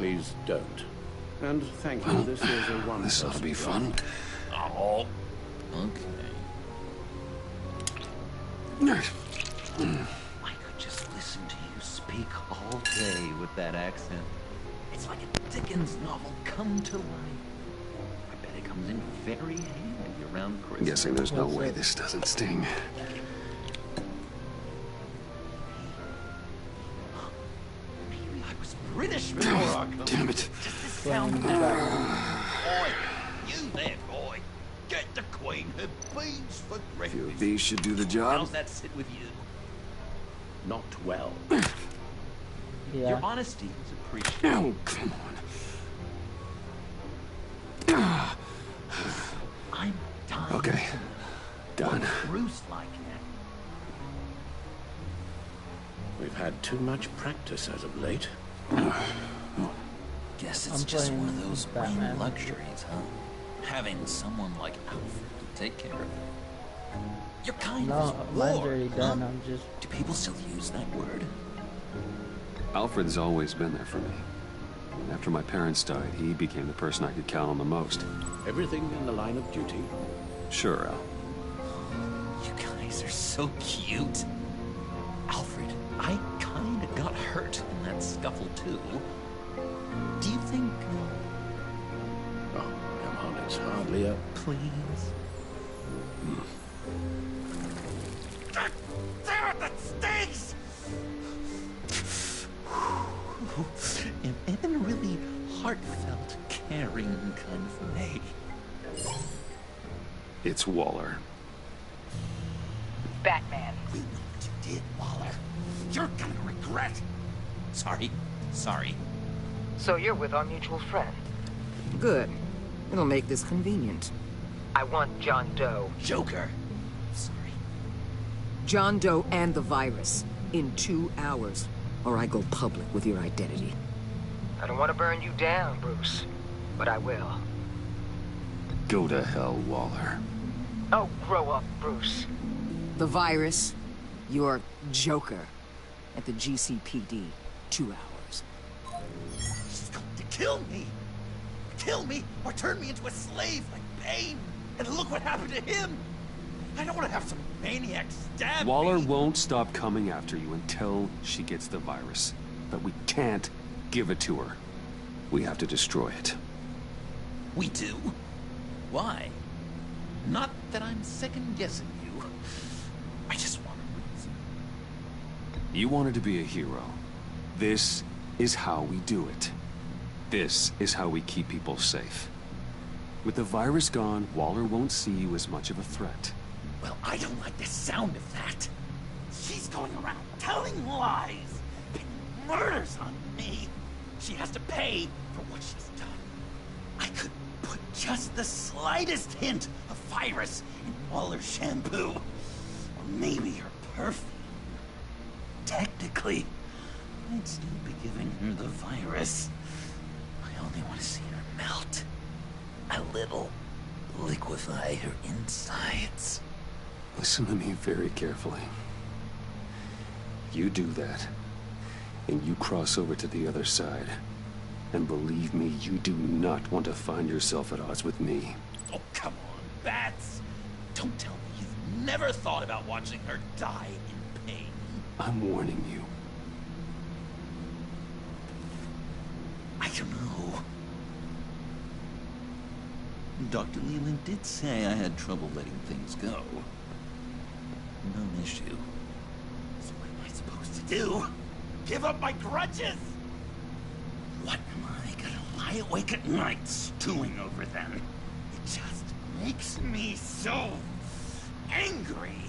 Please don't. And thank you, this is a one. This ought to be fun. Oh, okay. I could just listen to you speak all day with that accent. It's like a Dickens novel come to life. I bet it comes in very handy around Christmas. I'm guessing there's no way this doesn't sting. Maybe I was British before I come. Damn it. Does this sound better? Boy, you there, boy. Get the Queen her beans for A few of breakfast. these should do the job. How's that sit with you? Not well. Yeah. Your honesty is appreciated. Oh, come on. I'm dying. Okay. Done. Bruce like that. We've had too much practice as of late. Guess it's I'm just playing one of those Batman. Wayne luxuries, huh? Having someone like Alfred to take care of you. You're kind No, of his mine's ward, already huh? done. I'm just. Do people still use that word? Alfred's always been there for me. After my parents died, he became the person I could count on the most. Everything in the line of duty. Sure, Al. You guys are so cute. Alfred, I kinda got hurt in that scuffle too. Do you think... Oh, come on, it's hardly a... Please? Damn it, that stings! In a really heartfelt, caring kind of way. It's Waller. Batman. We know what you did, Waller. You're gonna regret. Sorry. So you're with our mutual friend. Good. It'll make this convenient. I want John Doe. Joker. Sorry. John Doe and the virus in 2 hours, or I go public with your identity. I don't want to burn you down, Bruce, but I will. Go to hell, Waller. Oh, grow up, Bruce. The virus, your Joker, at the GCPD, 2 hours. She's going to kill me! Kill me or turn me into a slave like Bane! And look what happened to him! I don't want to have some maniac stab Waller me. won't stop coming after you until she gets the virus. But we can't give it to her. We have to destroy it. We do? Why? Not that I'm second-guessing you. I just want a reason. You wanted to be a hero. This is how we do it. This is how we keep people safe. With the virus gone, Waller won't see you as much of a threat. Well, I don't like the sound of that. She's going around telling lies, pinning murders on me. She has to pay for what she's done. I could put just the slightest hint of virus in Waller's shampoo. Or maybe her perfume. Technically, I'd still be giving her the virus. I only want to see her melt. A little. Liquefy her insides. Listen to me very carefully. You do that, and you cross over to the other side. And believe me, you do not want to find yourself at odds with me. Oh, come on, Bats! Don't tell me you've never thought about watching her die in pain. I'm warning you. I don't know. Dr. Leland did say I had trouble letting things go. No issue. So what am I supposed to do? Give up my grudges? What am I gonna lie awake at night stewing over them? It just makes me so angry.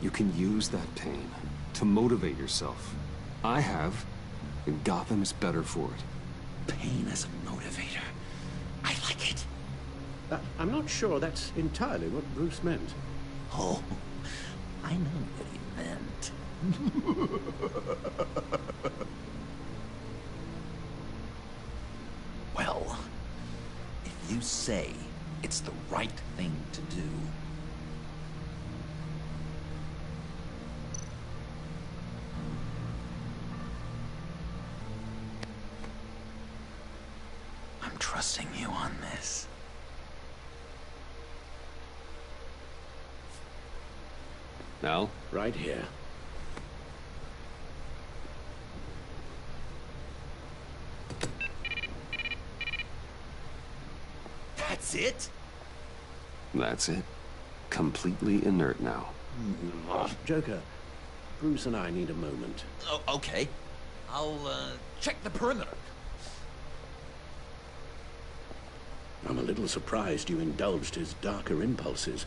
You can use that pain to motivate yourself. I have, and Gotham is better for it. Pain as a motivator. I like it. I'm not sure that's entirely what Bruce meant. Oh, I know what he meant. Well, if you say it's the right thing to do, trusting you on this. Al? Right here. That's it? That's it. Completely inert now. Joker, Bruce and I need a moment. Oh, okay. I'll, check the perimeter. I'm a little surprised you indulged his darker impulses.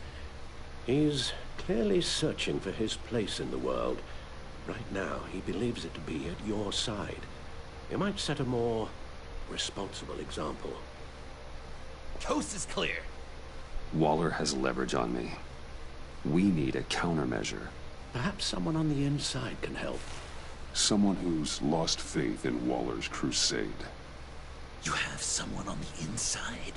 He's clearly searching for his place in the world. Right now, he believes it to be at your side. You might set a more responsible example. Coast is clear. Waller has leverage on me. We need a countermeasure. Perhaps someone on the inside can help. Someone who's lost faith in Waller's crusade. You have someone on the inside?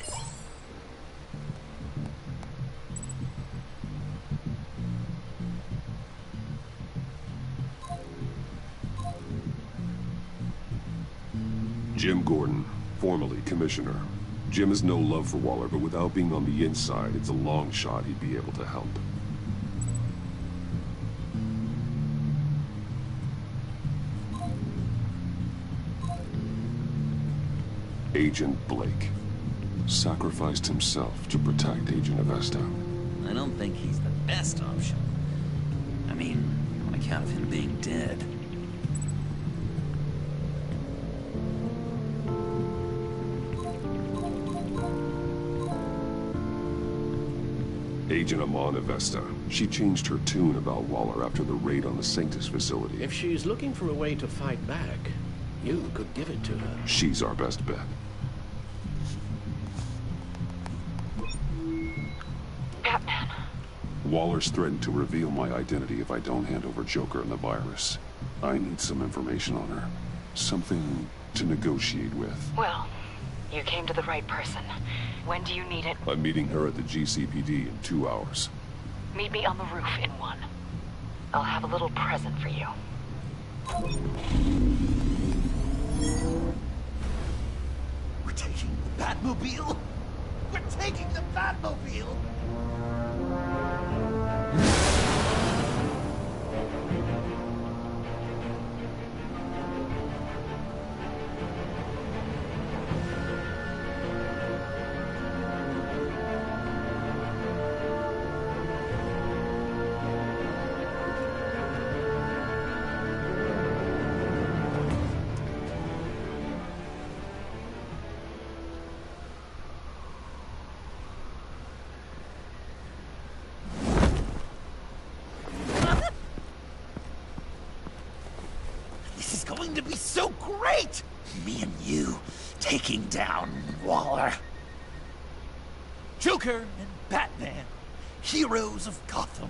Jim Gordon, formerly commissioner. Jim has no love for Waller, but without being on the inside, it's a long shot he'd be able to help. Agent Blake sacrificed himself to protect Agent Avesta. I don't think he's the best option. I mean, on account of him being dead. Agent Amon Avesta. She changed her tune about Waller after the raid on the Sanctus facility. If she's looking for a way to fight back, you could give it to her. She's our best bet. Batman. Waller's threatened to reveal my identity if I don't hand over Joker and the virus. I need some information on her. Something to negotiate with. Well, you came to the right person. When do you need it? I'm meeting her at the GCPD in 2 hours. Meet me on the roof in 1. I'll have a little present for you. We're taking the Batmobile? We're taking the Batmobile! To be so great! Me and you taking down Waller. Joker and Batman, heroes of Gotham.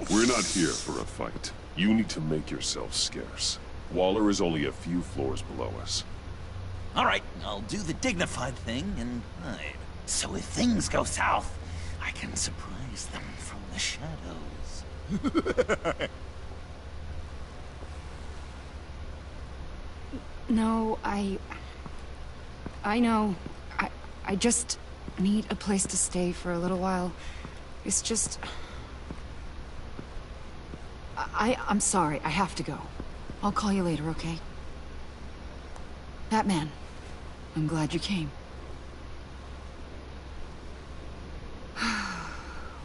We're not here for a fight. You need to make yourself scarce. Waller is only a few floors below us. All right, I'll do the dignified thing and hide. So if things go south, I can surprise them from the shadows. No, I know. I just need a place to stay for a little while. It's just... I'm sorry, I have to go. I'll call you later, okay? Batman, I'm glad you came.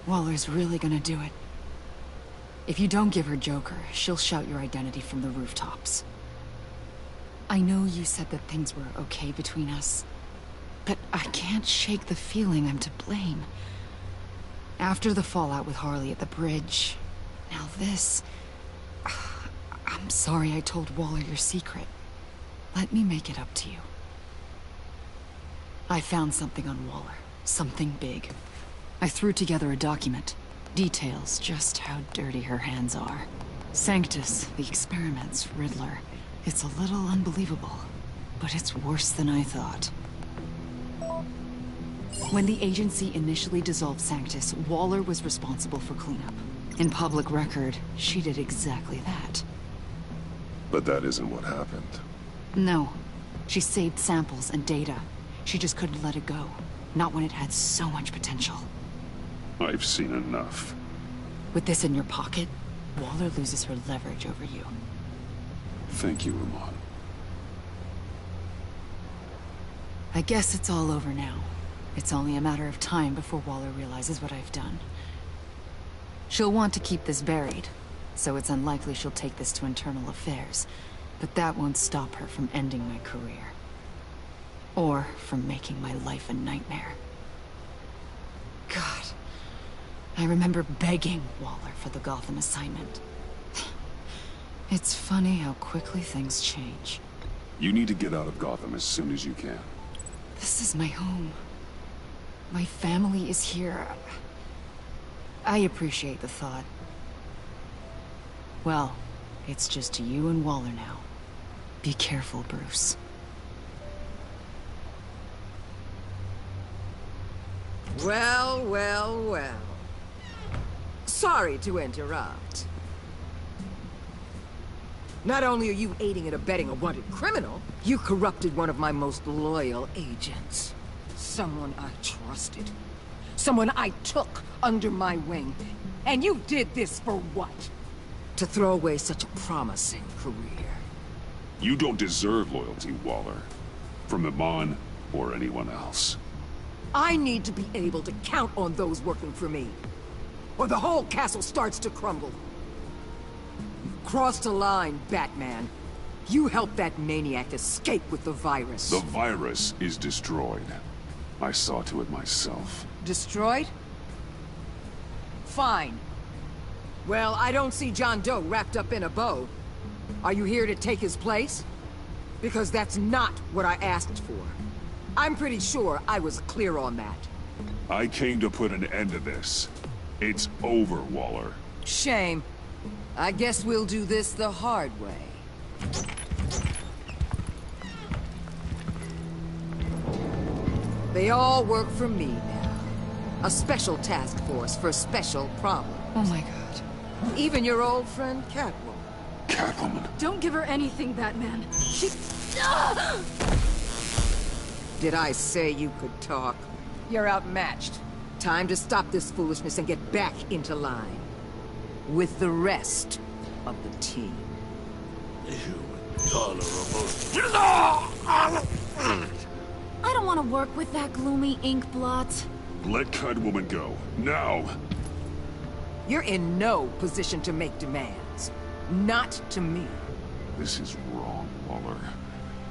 Waller's really gonna do it. If you don't give her Joker, she'll shout your identity from the rooftops. I know you said that things were okay between us, but I can't shake the feeling I'm to blame. After the fallout with Harley at the bridge, now this... I'm sorry I told Waller your secret. Let me make it up to you. I found something on Waller. Something big. I threw together a document. Details just how dirty her hands are. Sanctus, the experiments, Riddler... It's a little unbelievable, but it's worse than I thought. When the agency initially dissolved Sanctus, Waller was responsible for cleanup. In public record, she did exactly that. But that isn't what happened. No. She saved samples and data. She just couldn't let it go. Not when it had so much potential. I've seen enough. With this in your pocket, Waller loses her leverage over you. Thank you, Ramon. I guess it's all over now. It's only a matter of time before Waller realizes what I've done. She'll want to keep this buried, so it's unlikely she'll take this to internal affairs. But that won't stop her from ending my career. Or from making my life a nightmare. God. I remember begging Waller for the Gotham assignment. It's funny how quickly things change. You need to get out of Gotham as soon as you can. This is my home. My family is here. I appreciate the thought. Well, it's just you and Waller now. Be careful, Bruce. Well, well, well. Sorry to interrupt. Not only are you aiding and abetting a wanted criminal, you corrupted one of my most loyal agents. Someone I trusted. Someone I took under my wing. And you did this for what? To throw away such a promising career. You don't deserve loyalty, Waller. From Iman or anyone else. I need to be able to count on those working for me. Or the whole castle starts to crumble. You've crossed a line, Batman. You helped that maniac escape with the virus. The virus is destroyed. I saw to it myself. Destroyed? Fine. Well, I don't see John Doe wrapped up in a bow. Are you here to take his place? Because that's not what I asked for. I'm pretty sure I was clear on that. I came to put an end to this. It's over, Waller. Shame. I guess we'll do this the hard way. They all work for me now. A special task force for special problems. Oh my god. Even your old friend Catwoman. Catwoman. Don't give her anything, Batman. She... Did I say you could talk? You're outmatched. Time to stop this foolishness and get back into line. With the rest of the team. I don't want to work with that gloomy ink blot. Let Catwoman go. Now! You're in no position to make demands. Not to me. This is wrong, Waller.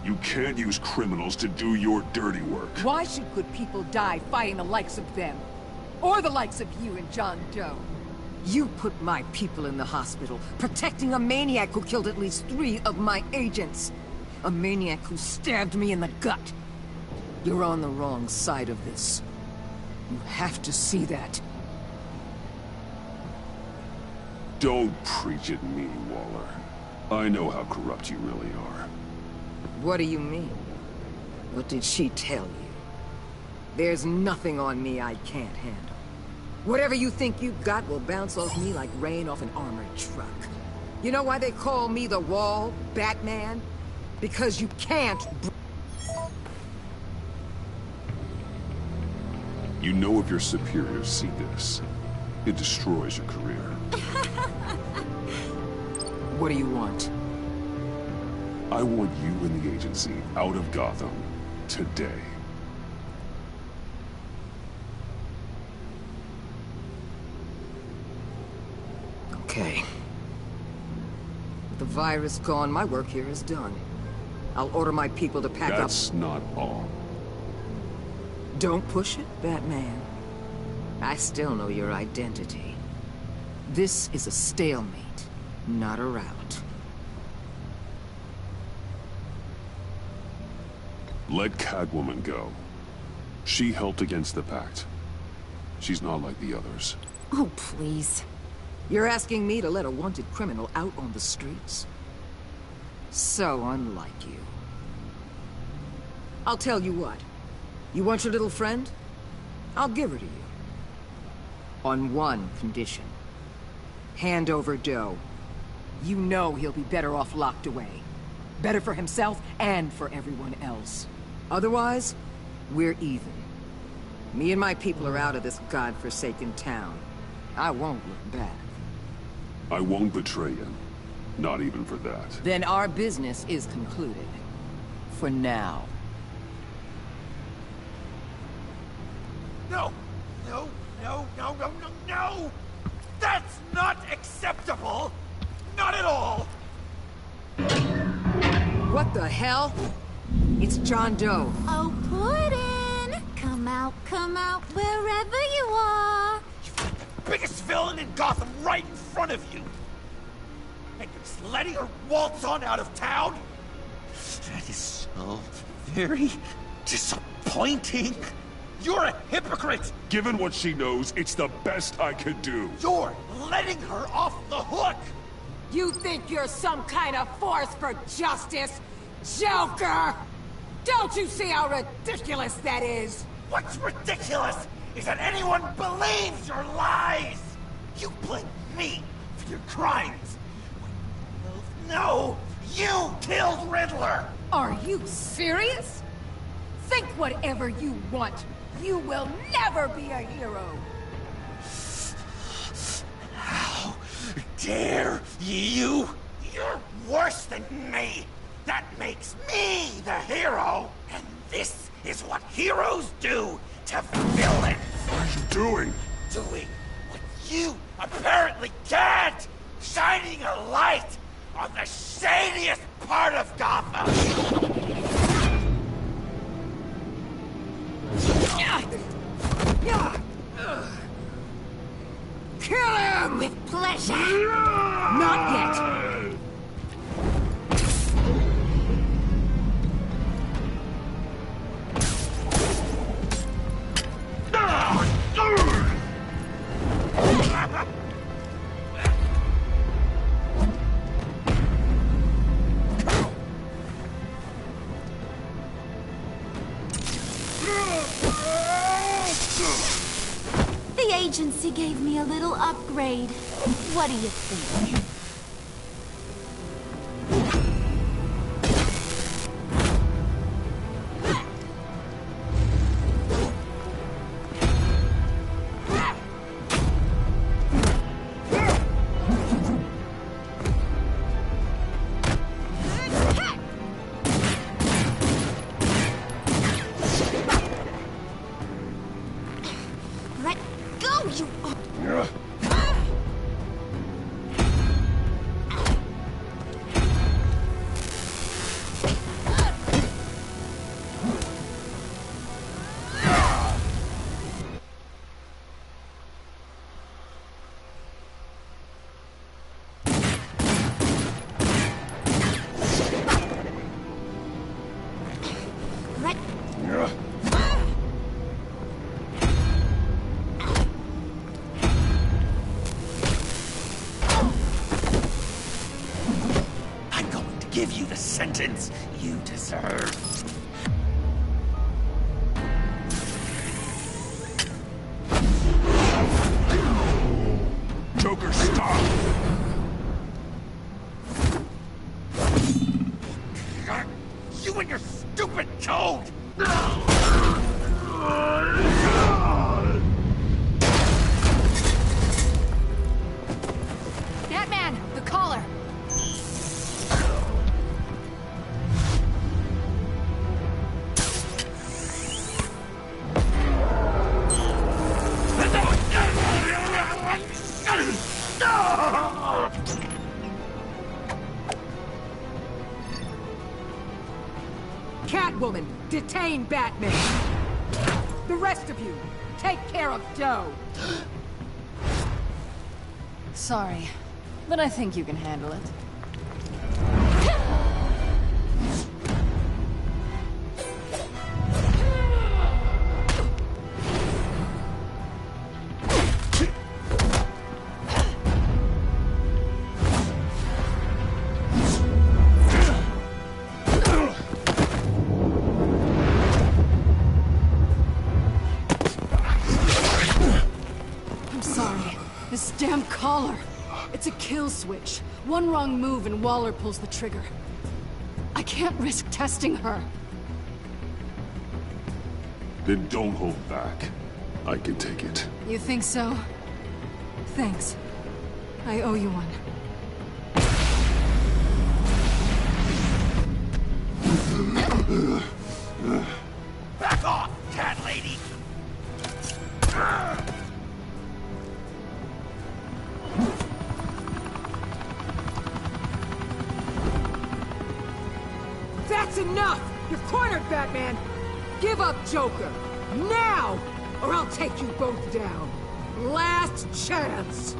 You can't use criminals to do your dirty work. Why should good people die fighting the likes of them? Or the likes of you and John Doe? You put my people in the hospital, protecting a maniac who killed at least 3 of my agents. A maniac who stabbed me in the gut. You're on the wrong side of this. You have to see that. Don't preach at me, Waller. I know how corrupt you really are. What do you mean? What did she tell you? There's nothing on me I can't handle. Whatever you think you've got will bounce off me like rain off an armored truck. You know why they call me the Wall, Batman? Because you can't... You know if your superiors see this, it destroys your career. What do you want? I want you and the agency out of Gotham today. Okay. With the virus gone, my work here is done. I'll order my people to pack up... That's not all. Don't push it, Batman. I still know your identity. This is a stalemate, not a rout. Let Catwoman go. She helped against the Pact. She's not like the others. Oh, please. You're asking me to let a wanted criminal out on the streets? So unlike you. I'll tell you what. You want your little friend? I'll give her to you. On one condition. Hand over Doe. You know he'll be better off locked away. Better for himself and for everyone else. Otherwise, we're even. Me and my people are out of this godforsaken town. I won't look back. I won't betray him. Not even for that. Then our business is concluded. For now. No! No, no, no, no, no, no! That's not acceptable! Not at all! What the hell? It's John Doe. Oh, Puddin'! Come out, wherever you are. You've got the biggest villain in Gotham right in front of you! And you're just letting her waltz on out of town? That is so very disappointing. You're a hypocrite! Given what she knows, it's the best I could do. You're letting her off the hook! You think you're some kind of force for justice? Joker! Don't you see how ridiculous that is? What's ridiculous is that anyone believes your lies! You blame me for your crimes! When you both know you killed Riddler! Are you serious? Think whatever you want. You will never be a hero! How dare you? You're worse than me! That makes me the hero! And this is what heroes do to villains! What are you doing? Doing what you apparently can't! Shining a light on the shadiest part of Gotham! Kill him! With pleasure. Not yet! The agency gave me a little upgrade. What do you think? Let go, you... Let... I'm going to give you the sentence you deserve. Joker, stop! You and your stupid code! Batman, the collar! Catwoman, detain Batman! The rest of you, take care of Doe! Sorry, but I think you can handle it. I'm sorry. This damn collar. It's a kill switch. One wrong move and Waller pulls the trigger. I can't risk testing her. Then don't hold back. I can take it. You think so? Thanks. I owe you one. Back off, cat lady! That's enough! You're cornered, Batman! Give up Joker! Now! Or I'll take you both down! Last chance!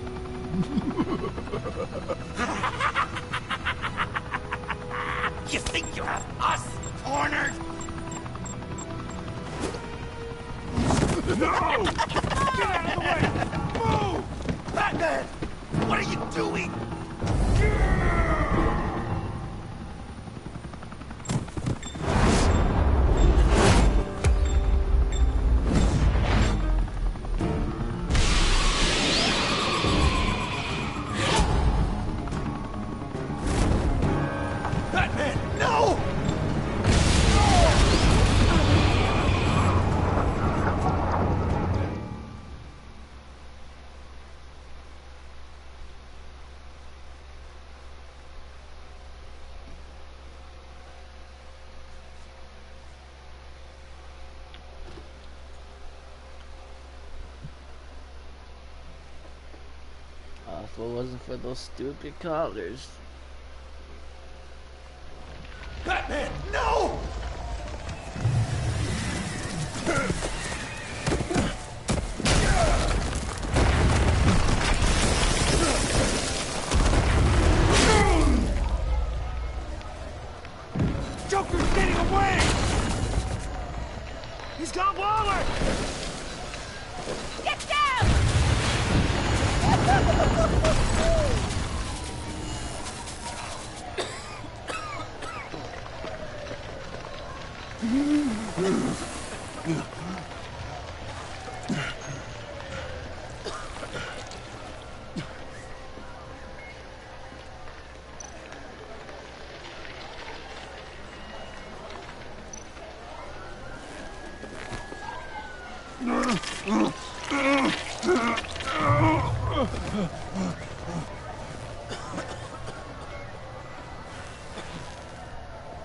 You think you have us cornered? No! Get out of the way! Move! Batman! What are you doing? Batman, no! If it wasn't for those stupid collars. Batman, no! Joker's getting away! He's got Waller! Get down!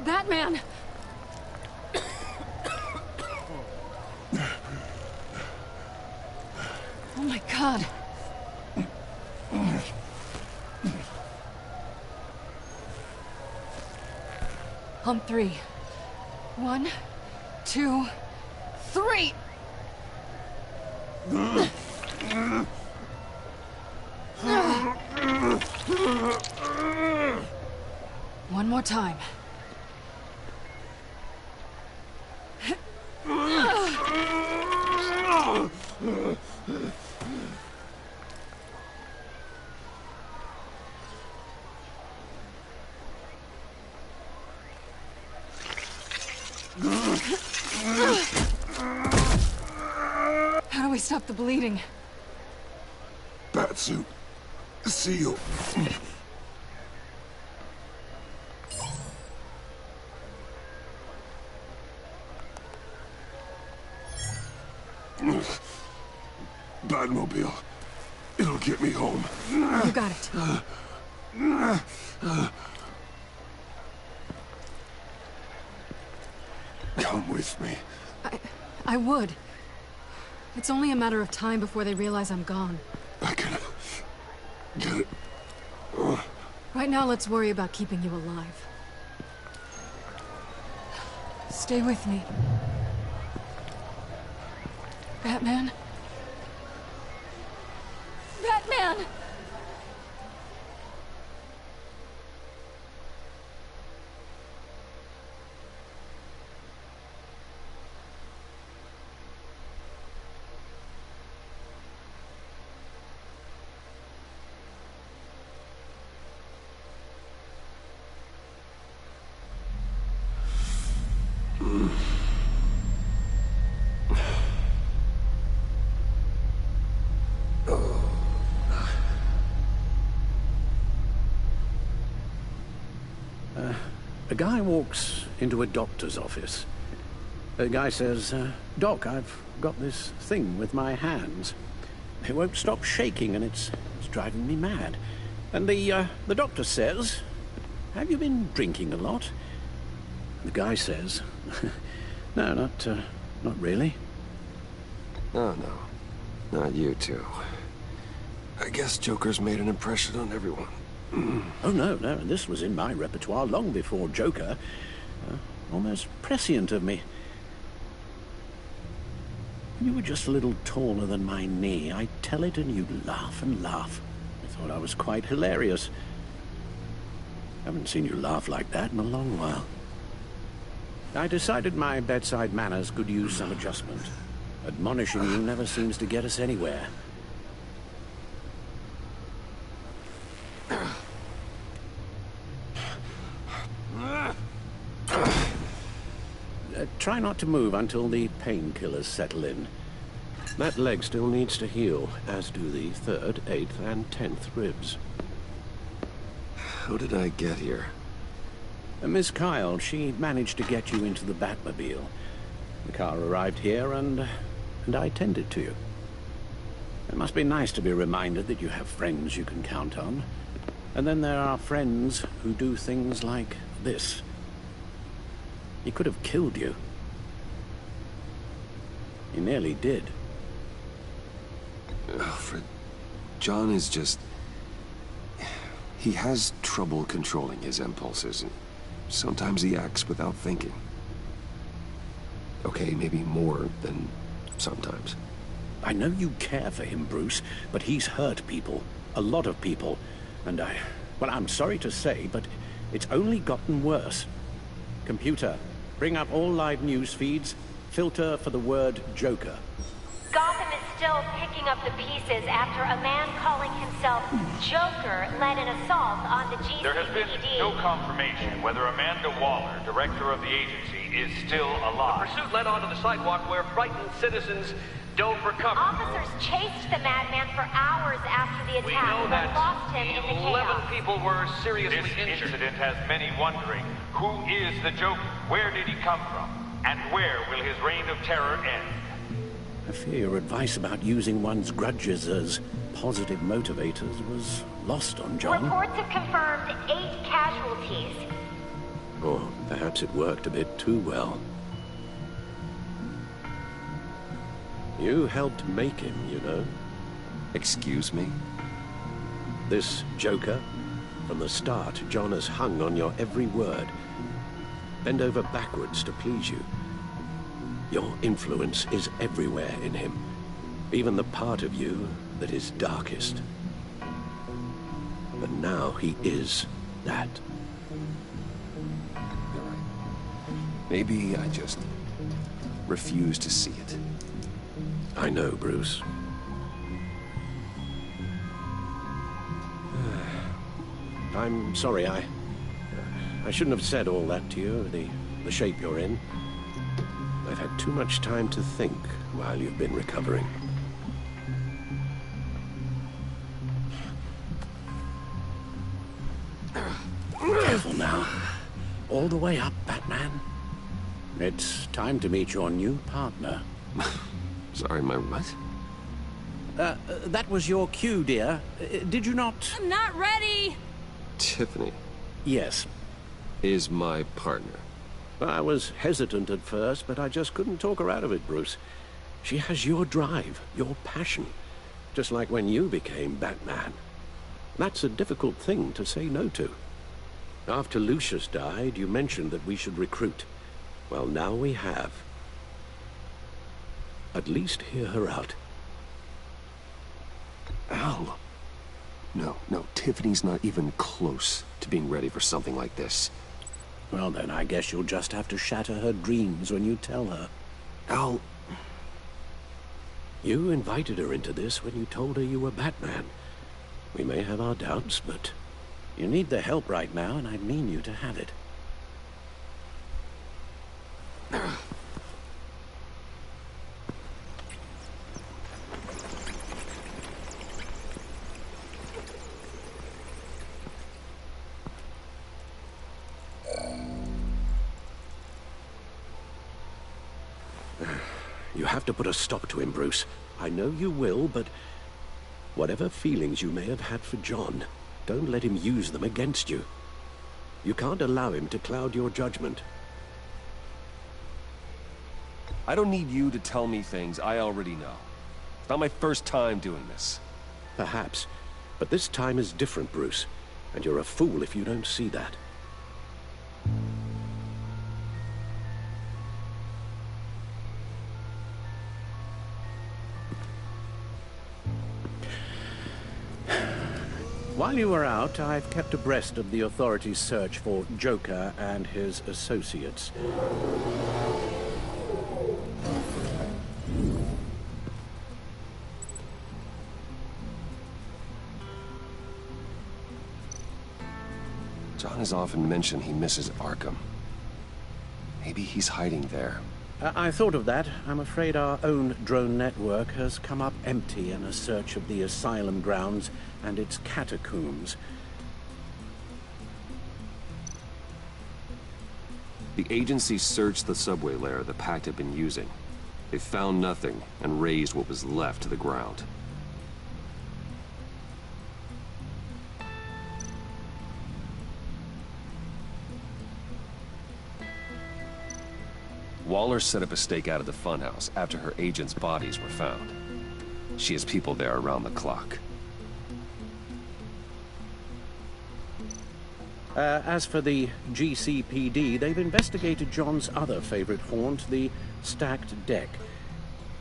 Batman! Oh my God. On three. 1, 2, 3! One more time. How do we stop the bleeding? Batsuit. Seal. Batmobile. It'll get me home. You got it. Come with me. I would. It's only a matter of time before they realize I'm gone. I can get it. Right now, let's worry about keeping you alive. Stay with me. Batman? Batman! A guy walks into a doctor's office. The guy says, Doc, I've got this thing with my hands. It won't stop shaking and it's driving me mad. And the doctor says, have you been drinking a lot? And the guy says, no, not really. Oh, no. Not you two. I guess Joker's made an impression on everyone. Oh, no, this was in my repertoire long before Joker. Almost prescient of me. You were just a little taller than my knee. I'd tell it and you'd laugh and laugh. I thought I was quite hilarious. Haven't seen you laugh like that in a long while. I decided my bedside manners could use some adjustment. Admonishing you never seems to get us anywhere. Try not to move until the painkillers settle in. That leg still needs to heal, as do the 3rd, 8th, and 10th ribs. How did I get here? Miss Kyle, she managed to get you into the Batmobile. The car arrived here, and I tended to you. It must be nice to be reminded that you have friends you can count on. And then there are friends who do things like this. He could have killed you. He nearly did. Alfred, John is just... He has trouble controlling his impulses, and sometimes he acts without thinking. Okay, maybe more than sometimes. I know you care for him, Bruce, but he's hurt people. A lot of people. And well, I'm sorry to say, but it's only gotten worse. Computer, bring up all live news feeds. Filter for the word Joker. Gotham is still picking up the pieces after a man calling himself Joker led an assault on the GCPD. There has been no confirmation whether Amanda Waller, director of the agency, is still alive. The pursuit led onto the sidewalk where frightened citizens dove for cover. Officers chased the madman for hours after the We attack, know but that lost him in the 11 chaos. people were seriously This injured. incident has many wondering, who is the Joker? Where did he come from? And where will his reign of terror end? I fear your advice about using one's grudges as positive motivators was lost on John. Reports have confirmed 8 casualties. Or perhaps it worked a bit too well. You helped make him, you know. Excuse me? This Joker, from the start, John has hung on your every word. Bend over backwards to please you. Your influence is everywhere in him, even the part of you that is darkest. But now he is that. Maybe I just refuse to see it. I know, Bruce. I'm sorry, I shouldn't have said all that to you, the shape you're in. I've had too much time to think while you've been recovering. Careful now. All the way up, Batman. It's time to meet your new partner. Sorry, my what? That was your cue, dear. Did you not? I'm not ready! Tiffany Yes. is my partner. I was hesitant at first, but I just couldn't talk her out of it, Bruce. She has your drive, your passion, just like when you became Batman. That's a difficult thing to say no to. After Lucius died, you mentioned that we should recruit. Well, now we have. At least hear her out. Al! No, Tiffany's not even close to being ready for something like this. Well, then, I guess you'll just have to shatter her dreams when you tell her. Al... You invited her into this when you told her you were Batman. We may have our doubts, but you need the help right now, and I mean you to have it. You have to put a stop to him, Bruce. I know you will, but whatever feelings you may have had for John, don't let him use them against you. You can't allow him to cloud your judgment. I don't need you to tell me things I already know. It's not my first time doing this. Perhaps, but this time is different, Bruce. And you're a fool if you don't see that. While you were out, I've kept abreast of the authorities' search for Joker and his associates. John has often mentioned he misses Arkham. Maybe he's hiding there. I thought of that. I'm afraid our own drone network has come up empty in a search of the asylum grounds and its catacombs. The agency searched the subway layer the Pact had been using. They found nothing and razed what was left to the ground. Waller set up a stakeout at the funhouse after her agents' bodies were found. She has people there around the clock. As for the GCPD, they've investigated John's other favorite haunt, the stacked deck.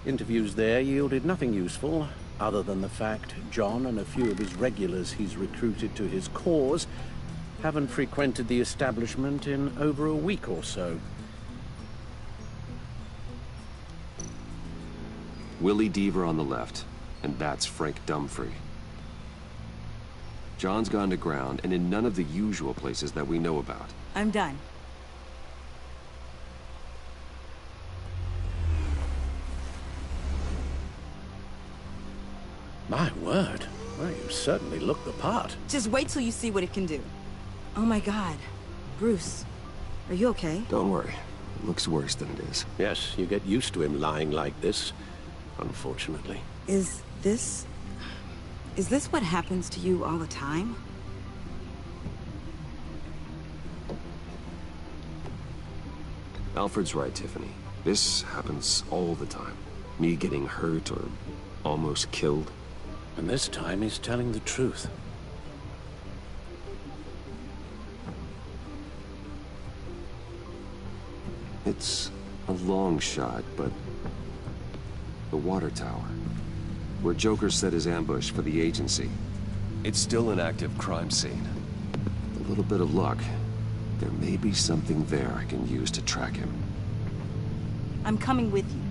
Interviews there yielded nothing useful, other than the fact John and a few of his regulars he's recruited to his cause haven't frequented the establishment in over a week or so. Willie Deaver on the left, and that's Frank Dumfrey. John's gone to ground, and in none of the usual places that we know about. I'm done. My word. Well, you certainly look the part. Just wait till you see what it can do. Oh my God. Bruce, are you okay? Don't worry. It looks worse than it is. Yes, you get used to him lying like this, unfortunately. Is this what happens to you all the time? Alfred's right, Tiffany. This happens all the time. Me getting hurt or almost killed. And this time he's telling the truth. It's a long shot, but the water tower, where Joker set his ambush for the agency, it's still an active crime scene. With a little bit of luck, there may be something there I can use to track him. I'm coming with you.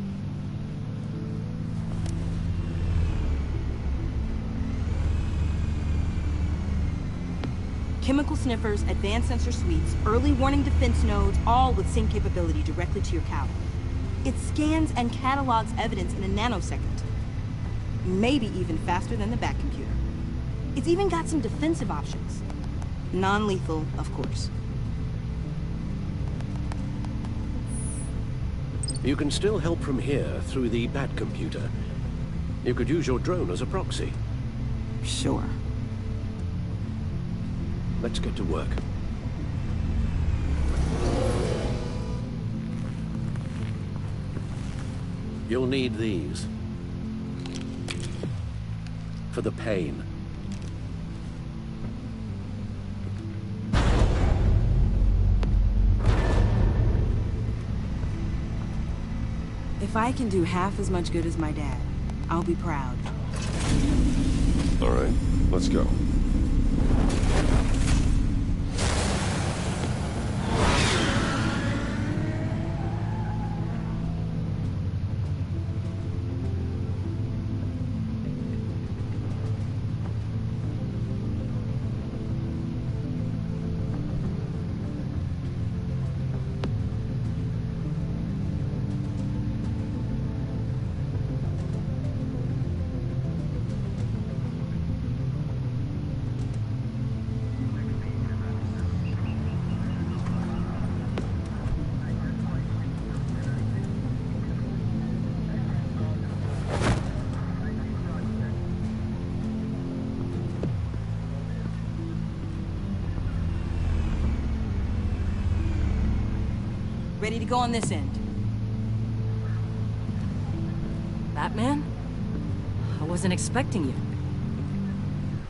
Chemical sniffers, advanced sensor suites, early warning defense nodes, all with sync capability directly to your cloud. It scans and catalogs evidence in a nanosecond. Maybe even faster than the back computer. It's even got some defensive options. Non-lethal, of course. You can still help from here through the Bat computer. You could use your drone as a proxy. Sure. Let's get to work. You'll need these. For the pain. If I can do half as much good as my dad, I'll be proud. All right, let's go. Ready to go on this end. Batman? I wasn't expecting you.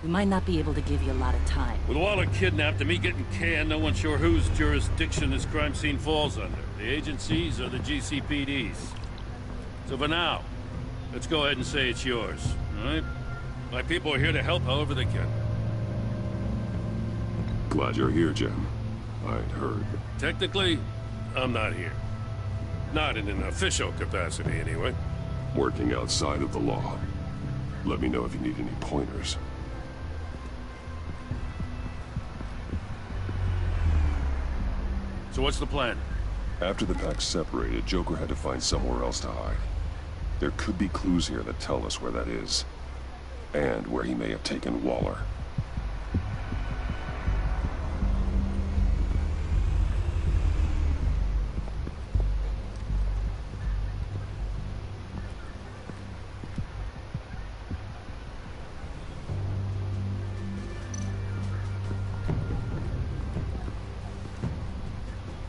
We might not be able to give you a lot of time. With Waller kidnapped and me getting canned, no one's sure whose jurisdiction this crime scene falls under. The agencies or the GCPD's. So for now, let's go ahead and say it's yours, all right? My people are here to help however they can. Glad you're here, Jim. I'd heard. Technically, I'm not here. Not in an official capacity, anyway. Working outside of the law. Let me know if you need any pointers. So what's the plan? After the pack separated, Joker had to find somewhere else to hide. There could be clues here that tell us where that is. And where he may have taken Waller.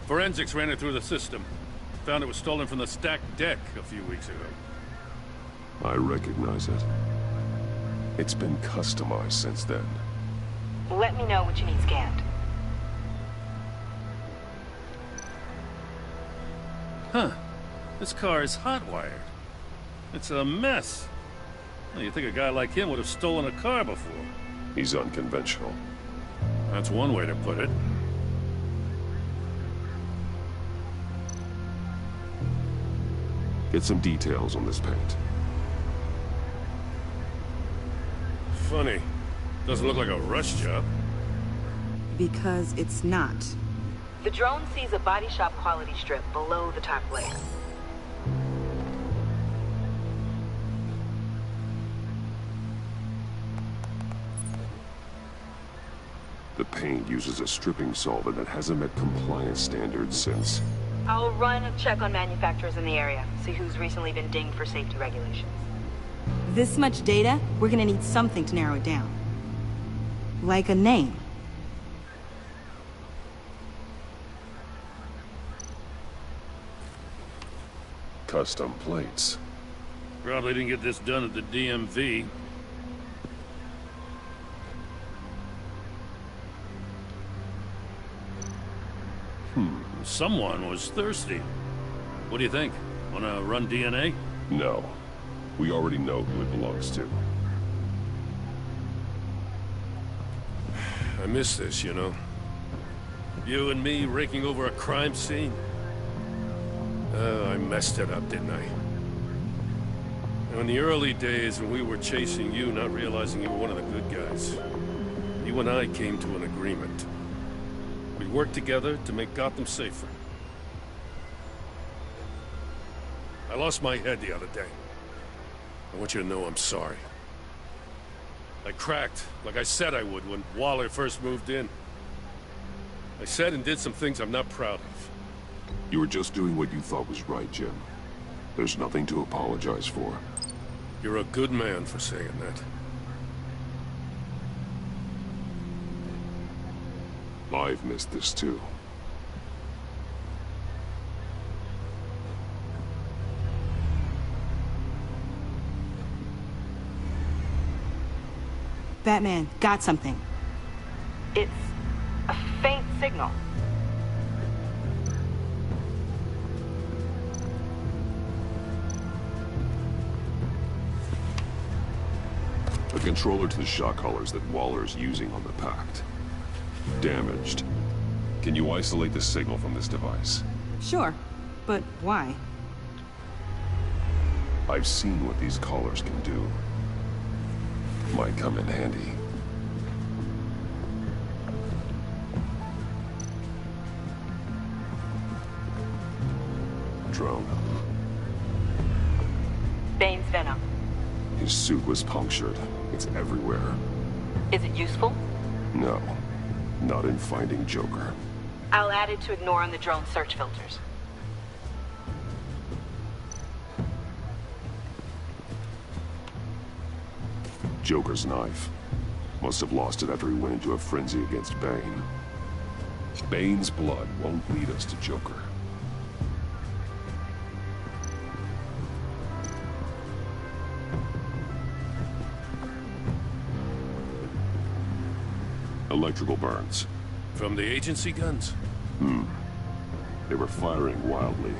Forensics ran it through the system. Found it was stolen from the stacked deck a few weeks ago. I recognize it. It's been customized since then. Let me know what you need scanned. Huh. This car is hot-wired. It's a mess. Well, you'd think a guy like him would have stolen a car before. He's unconventional. That's one way to put it. Get some details on this paint. Funny. Doesn't look like a rush job. Because it's not. The drone sees a body shop quality strip below the top layer. The paint uses a stripping solvent that hasn't met compliance standards since. I'll run a check on manufacturers in the area, see who's recently been dinged for safety regulations. This much data, we're gonna need something to narrow it down. Like a name. Custom plates. Probably didn't get this done at the DMV. Someone was thirsty. What do you think? Wanna run DNA? No. We already know who it belongs to. I miss this, you know. You and me raking over a crime scene. I messed it up, didn't I? In the early days when we were chasing you, not realizing you were one of the good guys, you and I came to an agreement. We worked together to make Gotham safer. I lost my head the other day. I want you to know I'm sorry. I cracked, like I said I would when Waller first moved in. I said and did some things I'm not proud of. You were just doing what you thought was right, Jim. There's nothing to apologize for. You're a good man for saying that. I've missed this too. Batman, got something. It's a faint signal. A controller to the shock collars that Waller's using on the Pact. Damaged. Can you isolate the signal from this device? Sure, but why? I've seen what these collars can do. Might come in handy. Drone. Bane's venom. His suit was punctured. It's everywhere. Is it useful? No. Not in finding Joker. I'll add it to ignore on the drone search filters. Joker's knife. Must have lost it after he went into a frenzy against Bane. Bane's blood won't lead us to Joker. Electrical burns. From the agency guns? They were firing wildly.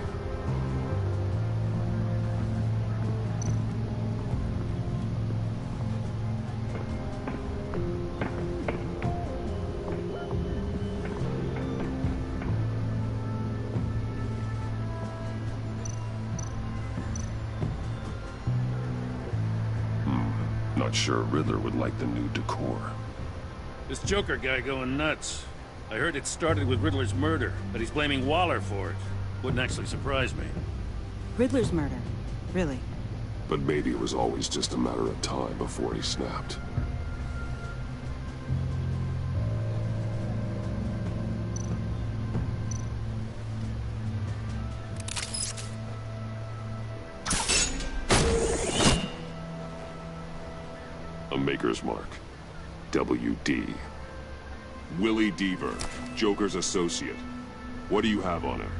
Not sure Riddler would like the new decor. This Joker guy going nuts. I heard it started with Riddler's murder, but he's blaming Waller for it. Wouldn't actually surprise me. Riddler's murder? Really? But maybe it was always just a matter of time before he snapped. A Maker's Mark. WD. Willie Deaver, Joker's associate. What do you have on him?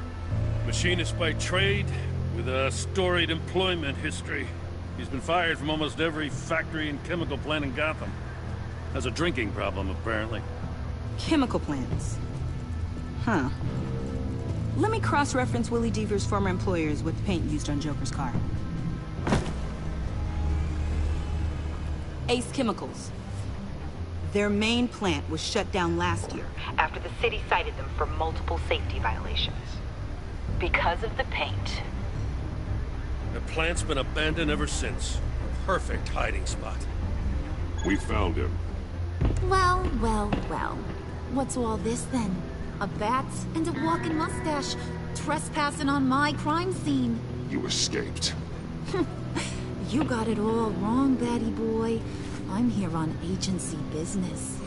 Machinist by trade, with a storied employment history. He's been fired from almost every factory and chemical plant in Gotham. Has a drinking problem, apparently. Chemical plants. Huh. Let me cross-reference Willie Deaver's former employers with the paint used on Joker's car. Ace Chemicals. Their main plant was shut down last year. After the city cited them for multiple safety violations. Because of the paint. The plant's been abandoned ever since. Perfect hiding spot. We found him. Well, well, well. What's all this then? A bat and a walking mustache, trespassing on my crime scene. You escaped. You got it all wrong, Batty boy. I'm here on agency business.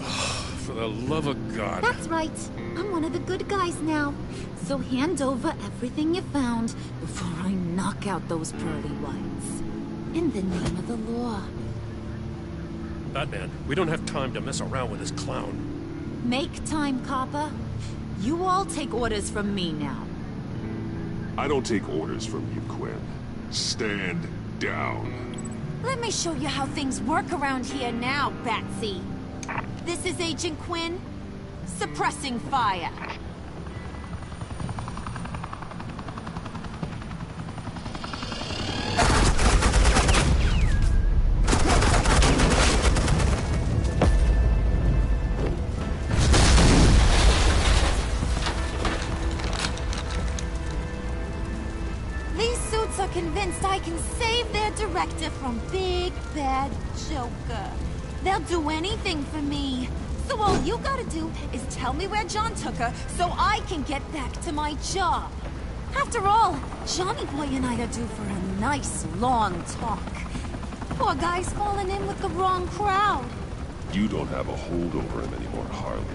For the love of God. That's right. I'm one of the good guys now. So hand over everything you found before I knock out those pearly whites. In the name of the law. Batman, we don't have time to mess around with this clown. Make time, copper. You all take orders from me now. I don't take orders from you, Quinn. Stand down. Let me show you how things work around here now, Batsy. This is Agent Quinn. Suppressing fire. These suits are convinced I can save their director from Big Bad Joker. They'll do anything for me. So all you gotta do is tell me where John took her so I can get back to my job. After all, Johnny Boy and I are due for a nice long talk. Poor guy's falling in with the wrong crowd. You don't have a hold over him anymore, Harley.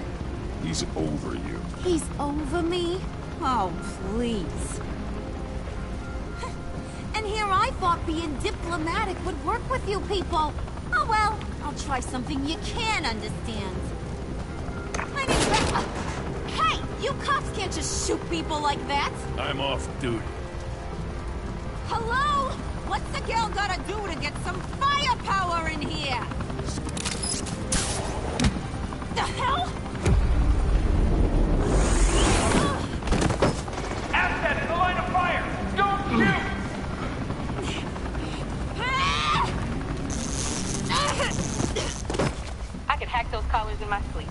He's over you. He's over me? Oh, please. And here I thought being diplomatic would work with you people. Oh well, I'll try something you can understand. Hey, you cops can't just shoot people like that. I'm off duty. Hello? What's the girl gotta do to get some firepower in here? The hell? Asset in the line of fire! Don't shoot! I can hack those collars in my sleep.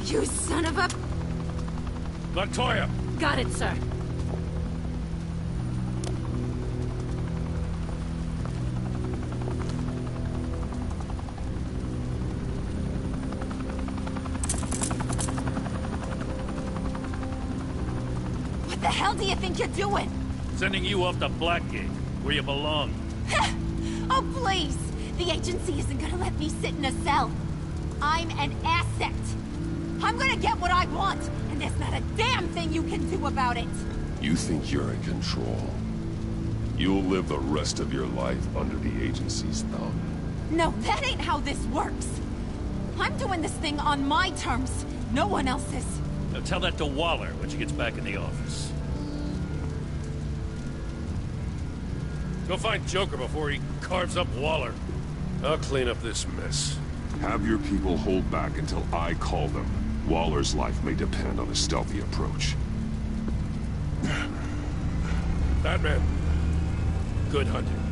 You son of a... Montoya! Got it, sir. What the hell do you think you're doing? Sending you off to Blackgate, where you belong. Oh, please! The agency isn't gonna let me sit in a cell. I'm an asset. I'm gonna get what I want, and there's not a damn thing you can do about it. You think you're in control? You'll live the rest of your life under the agency's thumb. No, that ain't how this works. I'm doing this thing on my terms. No one else's. Now tell that to Waller when she gets back in the office. Go find Joker before he carves up Waller. I'll clean up this mess. Have your people hold back until I call them. Waller's life may depend on a stealthy approach. Batman. Good hunting.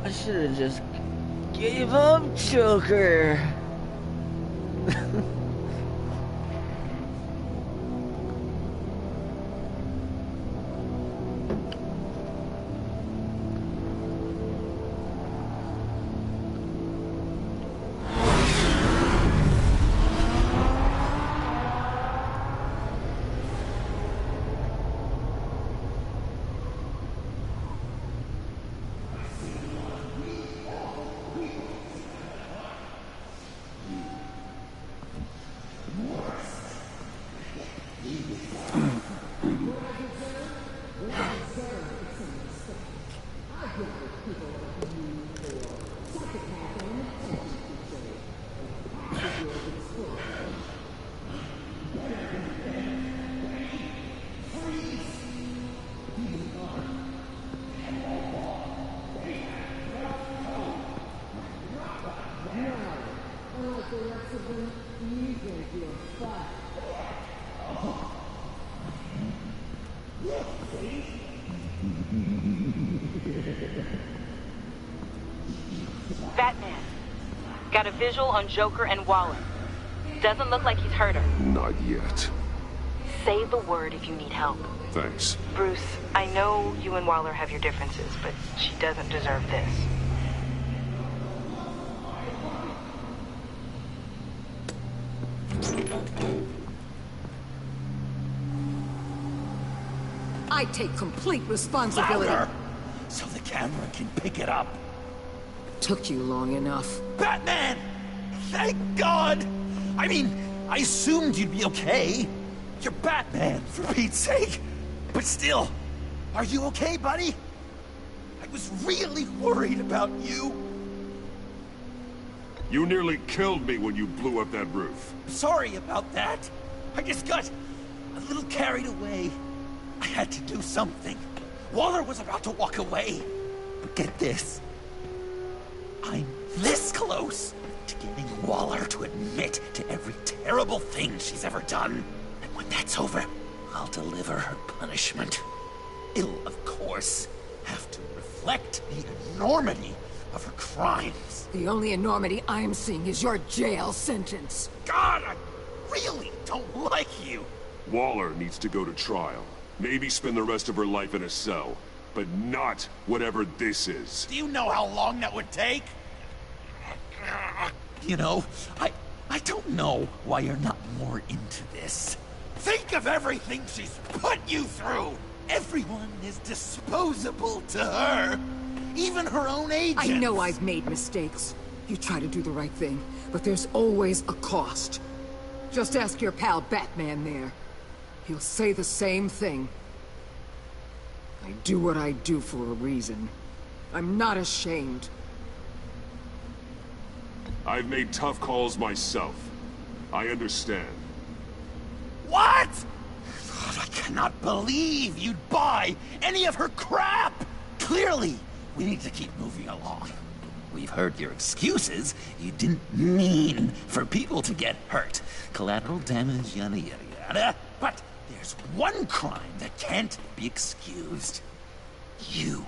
I should have just gave up Joker. Batman. Got a visual on Joker and Waller. Doesn't look like he's hurt her. Not yet. Say the word if you need help. Thanks. Bruce, I know you and Waller have your differences, but she doesn't deserve this. I take complete responsibility. Louder, so the camera can pick it up. Took you long enough. Batman! Thank God! I mean, I assumed you'd be okay. You're Batman, for Pete's sake. But still, are you okay, buddy? I was really worried about you. You nearly killed me when you blew up that roof. Sorry about that. I just got a little carried away. I had to do something. Waller was about to walk away. But get this. I'm this close to getting Waller to admit to every terrible thing she's ever done. And when that's over, I'll deliver her punishment. It'll, of course, have to reflect the enormity of her crimes. The only enormity I'm seeing is your jail sentence. God, I really don't like you. Waller needs to go to trial. Maybe spend the rest of her life in a cell. But not whatever this is. Do you know how long that would take? You know, I don't know why you're not more into this. Think of everything she's put you through! Everyone is disposable to her. Even her own agents. I know I've made mistakes. You try to do the right thing, but there's always a cost. Just ask your pal Batman there. He'll say the same thing. I do what I do for a reason. I'm not ashamed. I've made tough calls myself. I understand. What? I cannot believe you'd buy any of her crap! Clearly, we need to keep moving along. We've heard your excuses. You didn't mean for people to get hurt. Collateral damage, yada yada yada. But there's one crime that can't be excused. You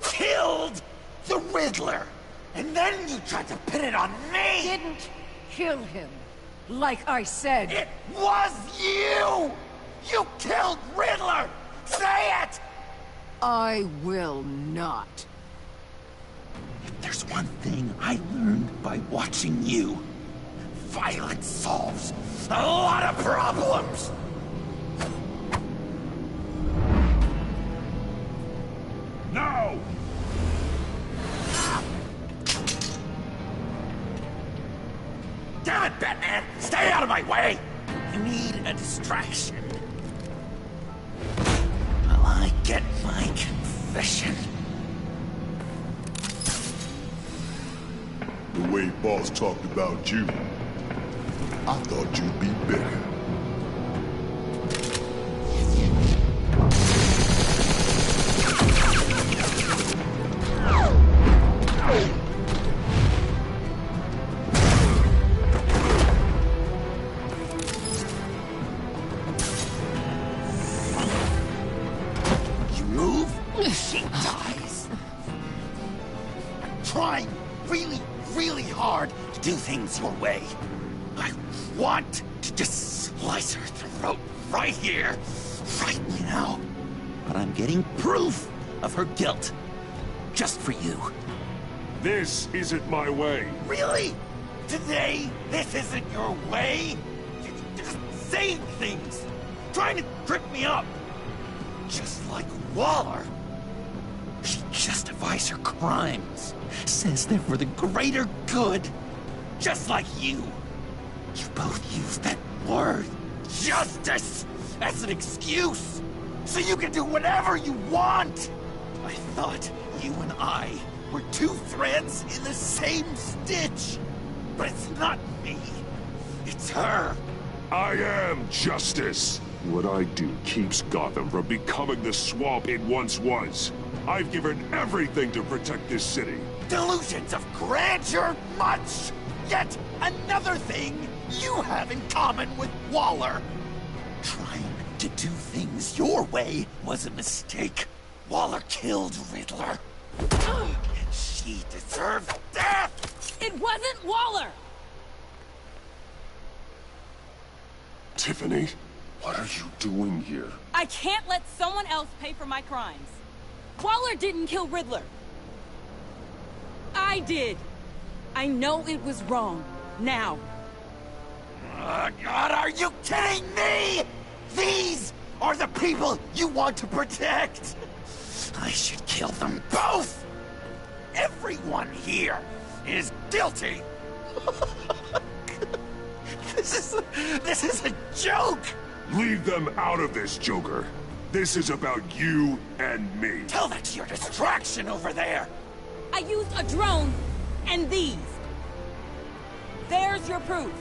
killed the Riddler! And then you tried to pin it on me! Didn't kill him. Like I said. It was you! You killed Riddler! Say it! I will not. If there's one thing I learned by watching you, violence solves a lot of problems! No! my way! You need a distraction. While I get my confession. The way Boss talked about you, I thought you'd be bigger. You move, she dies. I'm trying really hard to do things your way. I want to just slice her throat right here, right now. But I'm getting proof of her guilt. Just for you. This isn't my way. Really? Today, this isn't your way? You're just saying things, trying to trip me up. Just like Waller. She justifies her crimes, says they're for the greater good. Just like you. You both use that word, justice, as an excuse, so you can do whatever you want. I thought you and I were two threads in the same stitch. But it's not me. It's her. I am justice. What I do keeps Gotham from becoming the swamp it once was. I've given everything to protect this city. Delusions of grandeur much! Yet another thing you have in common with Waller. Trying to do things your way was a mistake. Waller killed Riddler. And she deserves death! It wasn't Waller! Tiffany, what are you doing here? I can't let someone else pay for my crimes. Waller didn't kill Riddler. I did. I know it was wrong. Now. Oh, God, are you kidding me? These are the people you want to protect. I should kill them both. Everyone here is guilty. This is a joke. Leave them out of this, Joker. This is about you and me. Tell that to your distraction over there. I used a drone and these. There's your proof.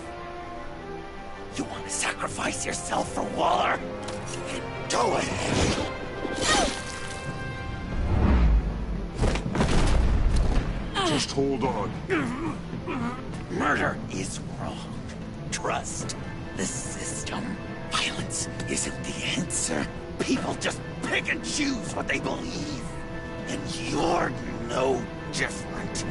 You want to sacrifice yourself for Waller? Do it. Just hold on. Murder is wrong. Trust the system. Violence isn't the answer. People just pick and choose what they believe. And you're no different.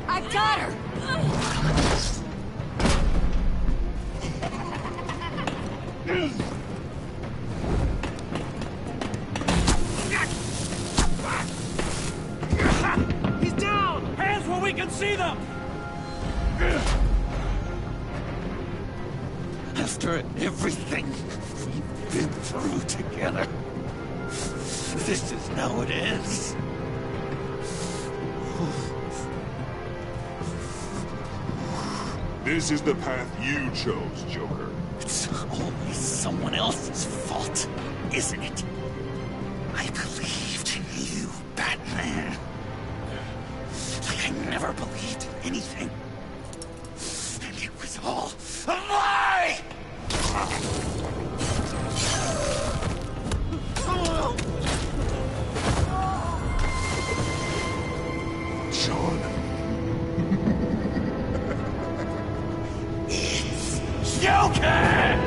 I got her! He's down! Hands where we can see them! After everything we've been through together, this is how it is. This is the path you chose, Joker. It's always someone else's fault, isn't it? I believed in you, Batman. Like I never believed in anything. And it was all a lie! Sean. Joker!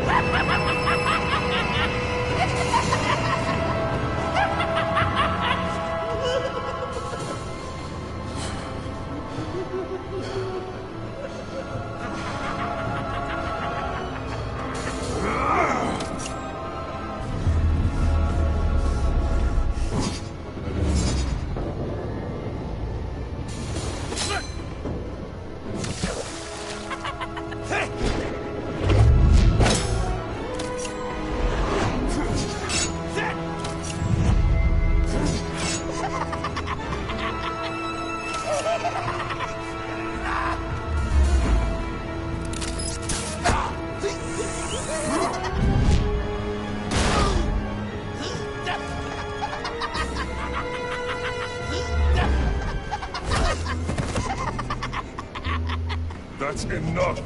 That's enough!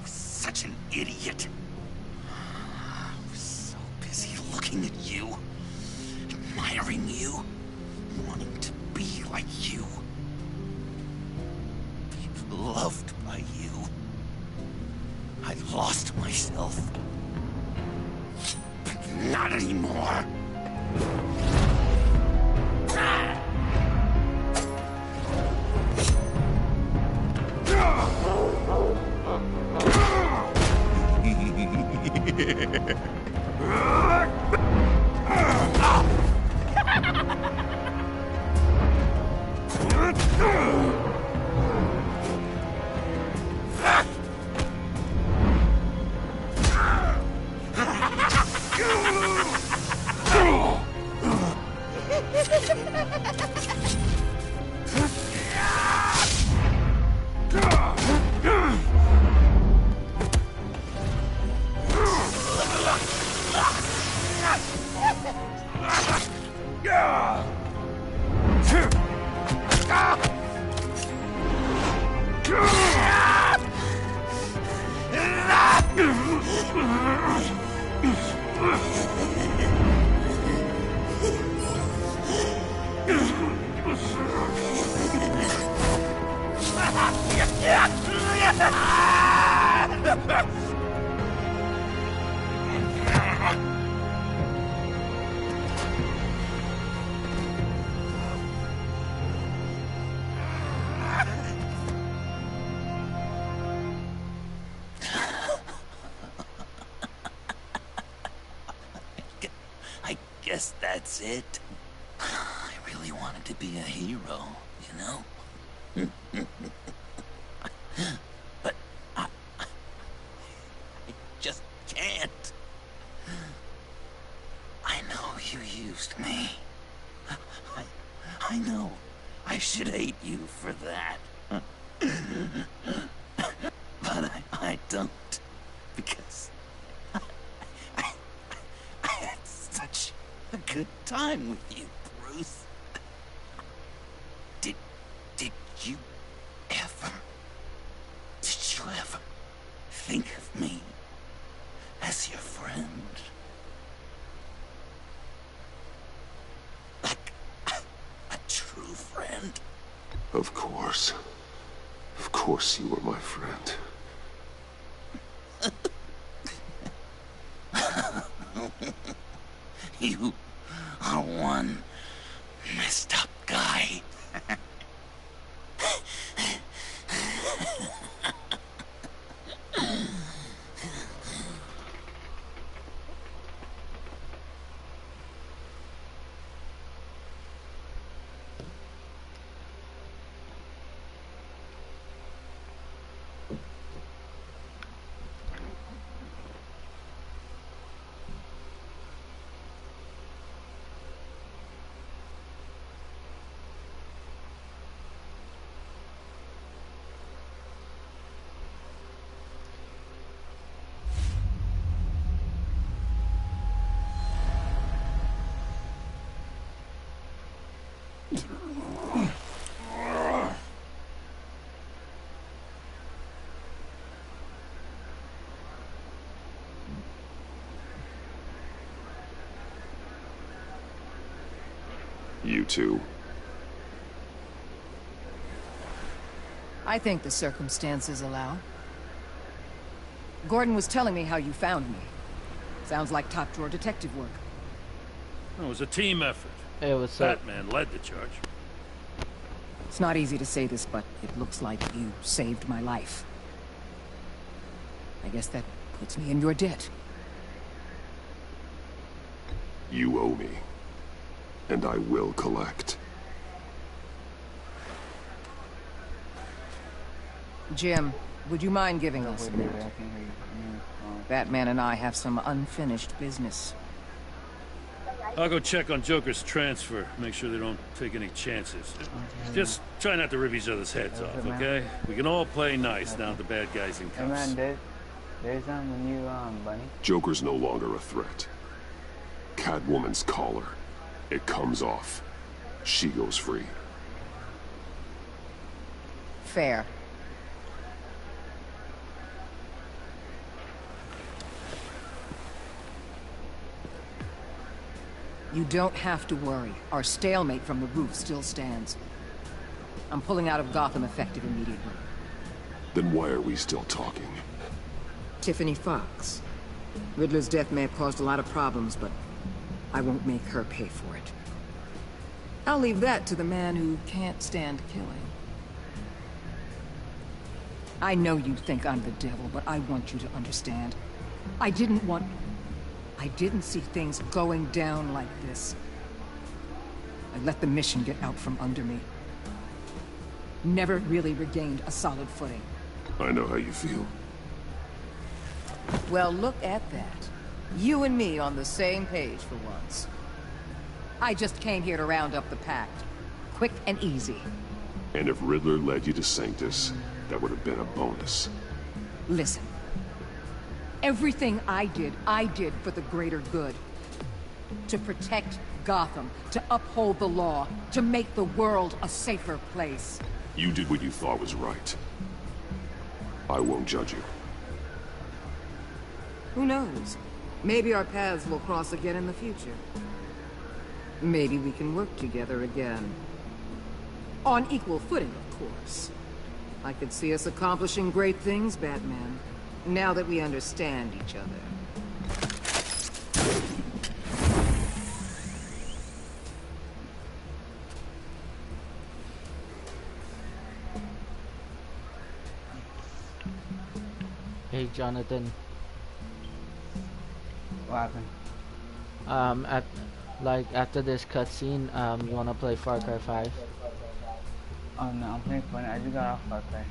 Such an idiot. I was so busy looking at you, admiring you, wanting to be like you. Be loved by you. I lost myself. But not anymore. I guess that's it. I really wanted to be a hero, you know? But I just can't. I know you used me. I know I should hate you for that. But I don't. Because I had such a good time with you, Bruce. Did you ever think of me as your friend? Like a true friend? Of course. Of course you were my friend. You are one messed up guy. too. I think the circumstances allow. Gordon was telling me how you found me. Sounds like top-drawer detective work. It was a team effort. Hey, what's up? Batman led the charge. It's not easy to say this, but it looks like you saved my life. I guess that puts me in your debt. You owe me. And I will collect. Jim, would you mind giving us a minute? Batman and I have some unfinished business. I'll go check on Joker's transfer, make sure they don't take any chances. Just try not to rip each other's heads off, okay? We can all play nice now the bad guys in cuffs. There's when you Bunny. Joker's no longer a threat. Catwoman's collar. It comes off. She goes free. Fair. You don't have to worry. Our stalemate from the roof still stands. I'm pulling out of Gotham effective immediately. Then why are we still talking? Tiffany Fox. Riddler's death may have caused a lot of problems, but I won't make her pay for it. I'll leave that to the man who can't stand killing. I know you think I'm the devil, but I want you to understand. I didn't see things going down like this. I let the mission get out from under me. Never really regained a solid footing. I know how you feel. Well, look at that. You and me on the same page for once. I just came here to round up the pact. Quick and easy. And if Riddler led you to Sanctus, that would have been a bonus. Listen. Everything I did for the greater good. To protect Gotham, to uphold the law, to make the world a safer place. You did what you thought was right. I won't judge you. Who knows? Maybe our paths will cross again in the future. Maybe we can work together again. On equal footing, of course. I could see us accomplishing great things, Batman. Now that we understand each other. Hey, Jonathan. What happened? After this cutscene, you wanna play Far Cry 5? Oh no, I'm playing Fortnite. I just got off Far Cry.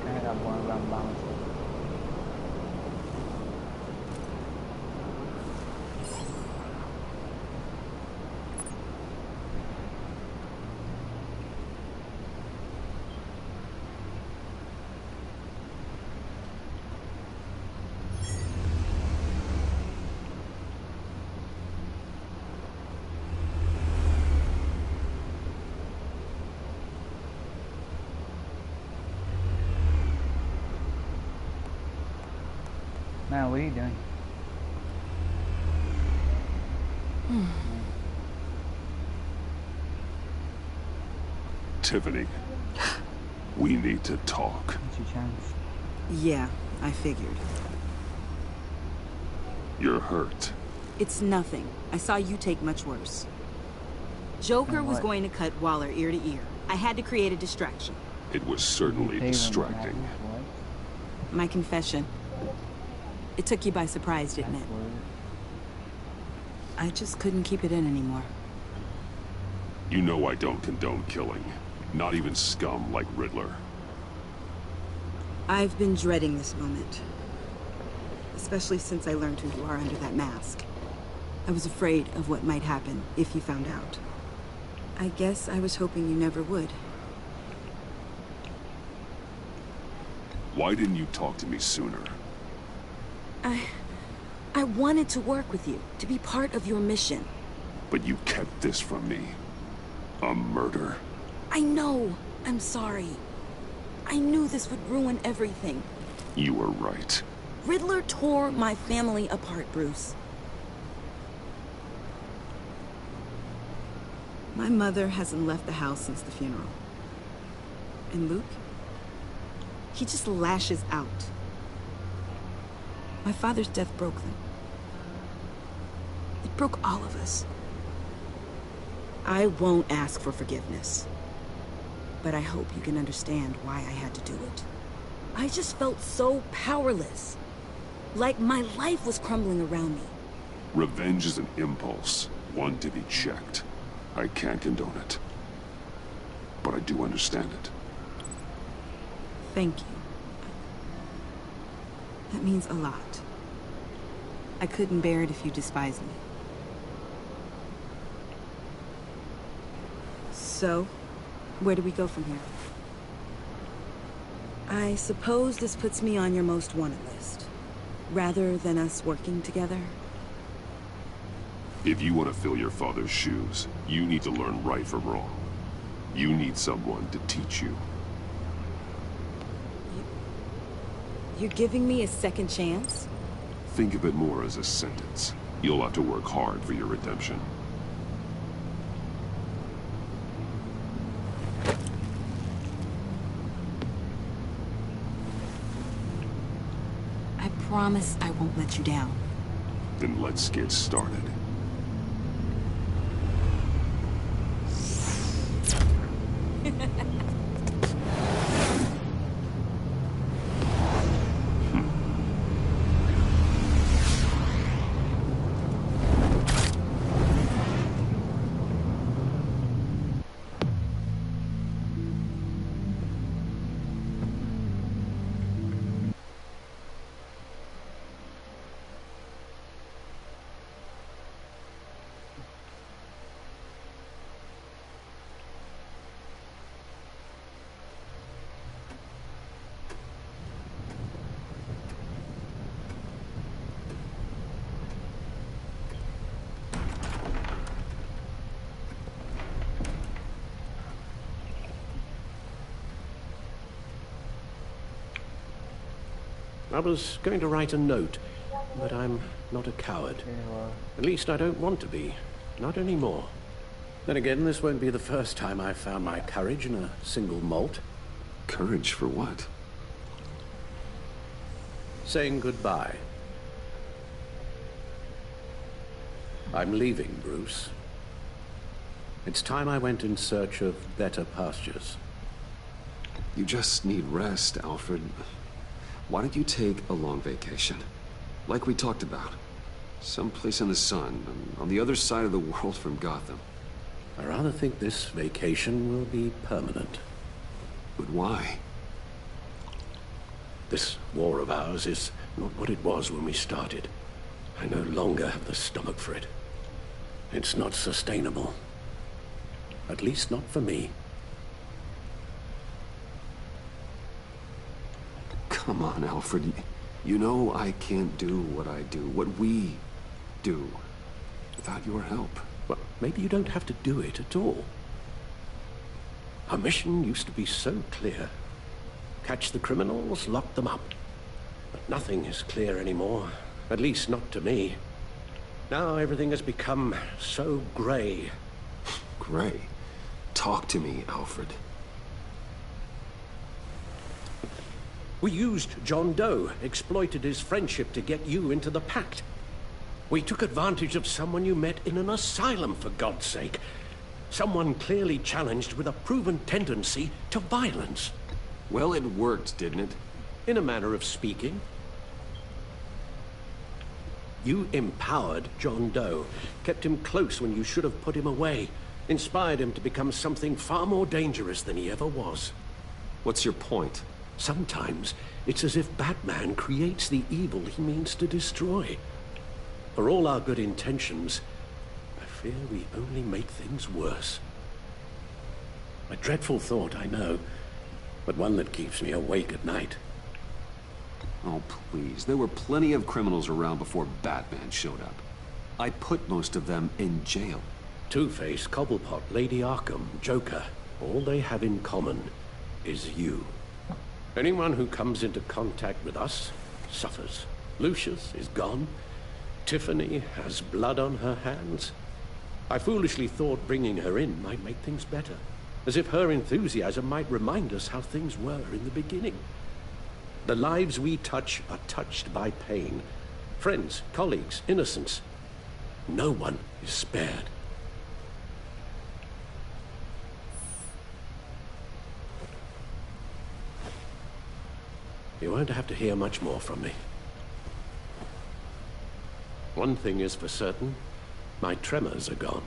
I got one run bounce. Man, what are you doing? Tiffany, we need to talk. What's your chance? Yeah, I figured. You're hurt. It's nothing. I saw you take much worse. Joker was what? going to cut Waller ear to ear. I had to create a distraction. It was certainly distracting. My confession. It took you by surprise, didn't it? I just couldn't keep it in anymore. You know I don't condone killing. Not even scum like Riddler. I've been dreading this moment. Especially since I learned who you are under that mask. I was afraid of what might happen if you found out. I guess I was hoping you never would. Why didn't you talk to me sooner? I wanted to work with you, to be part of your mission. But you kept this from me. A murder? I know. I'm sorry. I knew this would ruin everything. You were right. Riddler tore my family apart, Bruce. My mother hasn't left the house since the funeral. And Luke? He just lashes out. My father's death broke them. It broke all of us. I won't ask for forgiveness. But I hope you can understand why I had to do it. I just felt so powerless. Like my life was crumbling around me. Revenge is an impulse, one to be checked. I can't condone it. But I do understand it. Thank you. That means a lot. I couldn't bear it if you despised me. So, where do we go from here? I suppose this puts me on your most wanted list, rather than us working together. If you want to fill your father's shoes, you need to learn right from wrong. You need someone to teach you. You're giving me a second chance? Think of it more as a sentence. You'll have to work hard for your redemption. I promise I won't let you down. Then let's get started. I was going to write a note, but I'm not a coward. At least I don't want to be. Not anymore. Then again, this won't be the first time I've found my courage in a single malt. Courage for what? Saying goodbye. I'm leaving, Bruce. It's time I went in search of better pastures. You just need rest, Alfred. Why don't you take a long vacation? Like we talked about. Someplace in the sun, on the other side of the world from Gotham. I rather think this vacation will be permanent. But why? This war of ours is not what it was when we started. I no longer have the stomach for it. It's not sustainable. At least not for me. Come on, Alfred. You know I can't do what I do, what we do, without your help. Well, maybe you don't have to do it at all. Our mission used to be so clear. Catch the criminals, lock them up. But nothing is clear anymore. At least not to me. Now everything has become so gray. Gray? Talk to me, Alfred. We used John Doe, exploited his friendship to get you into the pact. We took advantage of someone you met in an asylum, for God's sake. Someone clearly challenged with a proven tendency to violence. Well, it worked, didn't it? In a manner of speaking. You empowered John Doe, kept him close when you should have put him away, inspired him to become something far more dangerous than he ever was. What's your point? Sometimes, it's as if Batman creates the evil he means to destroy. For all our good intentions, I fear we only make things worse. A dreadful thought, I know, but one that keeps me awake at night. Oh, please. There were plenty of criminals around before Batman showed up. I put most of them in jail. Two-Face, Cobblepot, Lady Arkham, Joker, all they have in common is you. Anyone who comes into contact with us suffers. Lucius is gone. Tiffany has blood on her hands. I foolishly thought bringing her in might make things better, as if her enthusiasm might remind us how things were in the beginning. The lives we touch are touched by pain. Friends, colleagues, innocents. No one is spared. You won't have to hear much more from me. One thing is for certain, my tremors are gone.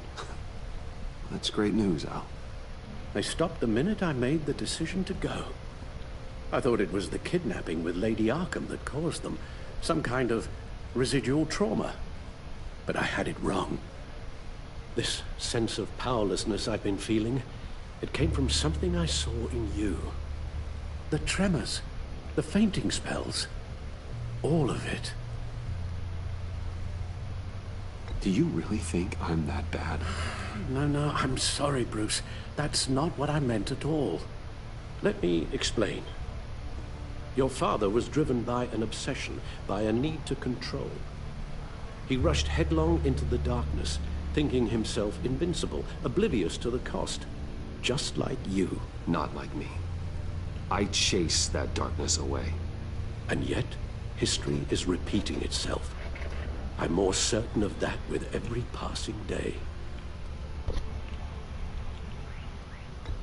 That's great news, Al. They stopped the minute I made the decision to go. I thought it was the kidnapping with Lady Arkham that caused them. Some kind of residual trauma. But I had it wrong. This sense of powerlessness I've been feeling, it came from something I saw in you. The tremors, the fainting spells, all of it. Do you really think I'm that bad? No, I'm sorry, Bruce. That's not what I meant at all. Let me explain. Your father was driven by an obsession, by a need to control. He rushed headlong into the darkness, thinking himself invincible, oblivious to the cost. Just like you. Not like me. I chased that darkness away. And yet, history is repeating itself. I'm more certain of that with every passing day.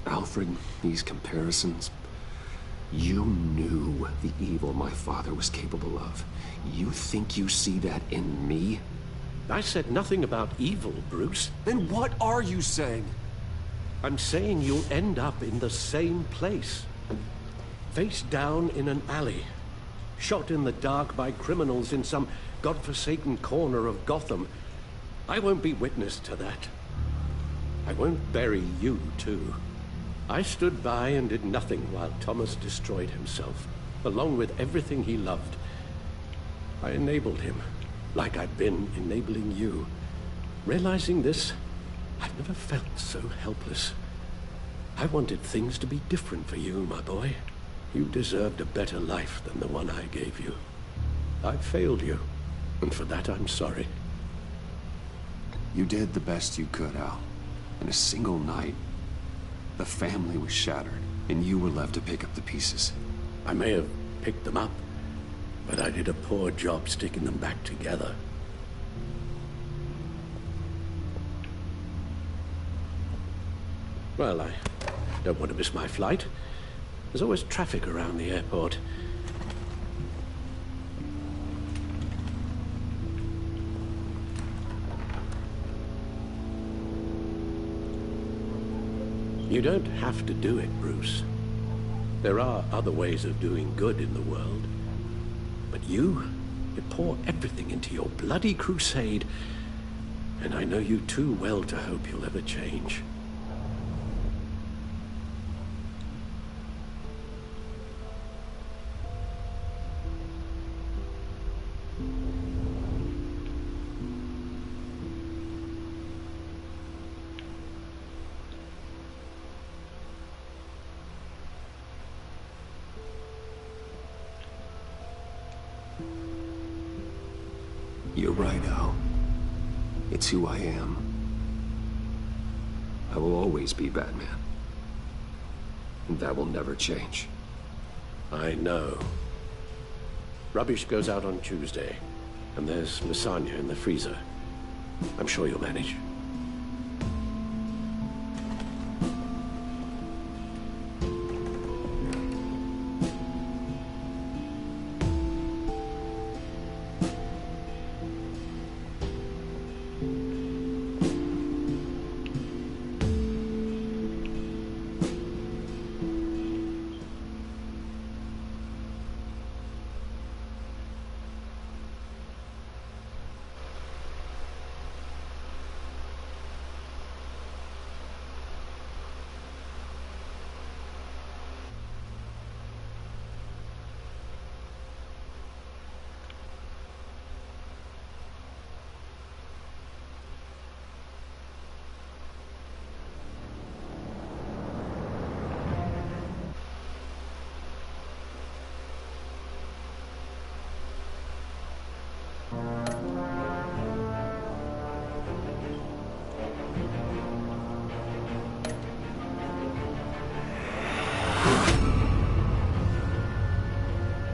Alfred, these comparisons... You knew the evil my father was capable of. You think you see that in me? I said nothing about evil, Bruce. Then what are you saying? I'm saying you'll end up in the same place. Face down in an alley. Shot in the dark by criminals in some godforsaken corner of Gotham. I won't be witness to that. I won't bury you, too. I stood by and did nothing while Thomas destroyed himself, along with everything he loved. I enabled him, like I've been enabling you. Realizing this, I've never felt so helpless. I wanted things to be different for you, my boy. You deserved a better life than the one I gave you. I failed you, and for that I'm sorry. You did the best you could, Al. In a single night, the family was shattered, and you were left to pick up the pieces. I may have picked them up, but I did a poor job sticking them back together. Well, I don't want to miss my flight. There's always traffic around the airport. You don't have to do it, Bruce. There are other ways of doing good in the world. But you pour everything into your bloody crusade, and I know you too well to hope you'll ever change. You're right, Al. It's who I am. I will always be Batman. And that will never change. I know. Rubbish goes out on Tuesday, and there's lasagna in the freezer. I'm sure you'll manage.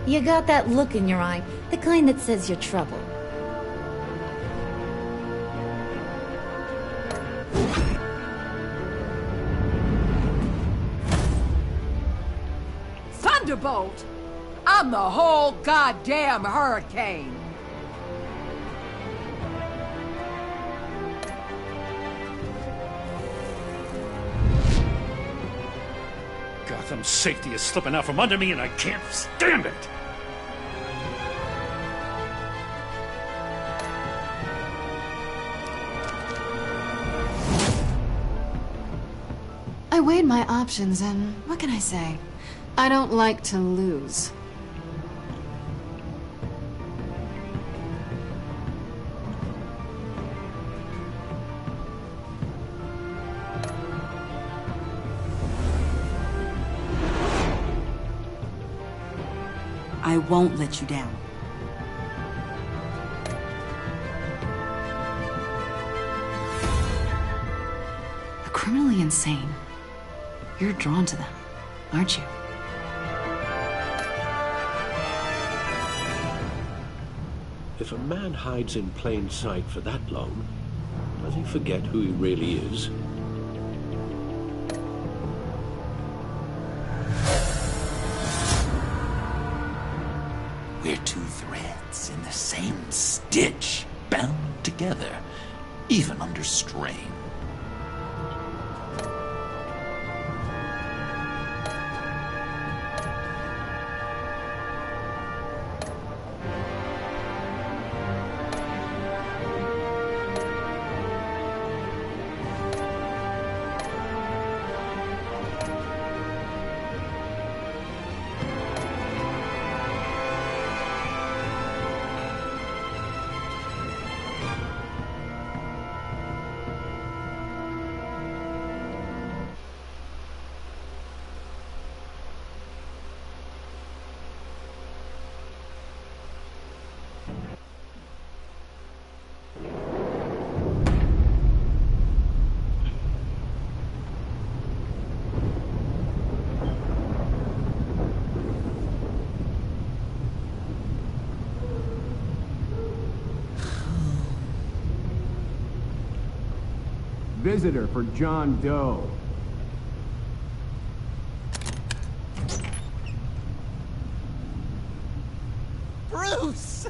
You got that look in your eye, the kind that says you're trouble. Thunderbolt! I'm the whole goddamn hurricane! Gotham's safety is slipping out from under me and I can't stand it! I weighed my options and what can I say? I don't like to lose. I won't let you down. The criminally insane. You're drawn to them, aren't you? If a man hides in plain sight for that long, does he forget who he really is? We're two threads in the same stitch, bound together, even under strain. Visitor for John Doe. Bruce!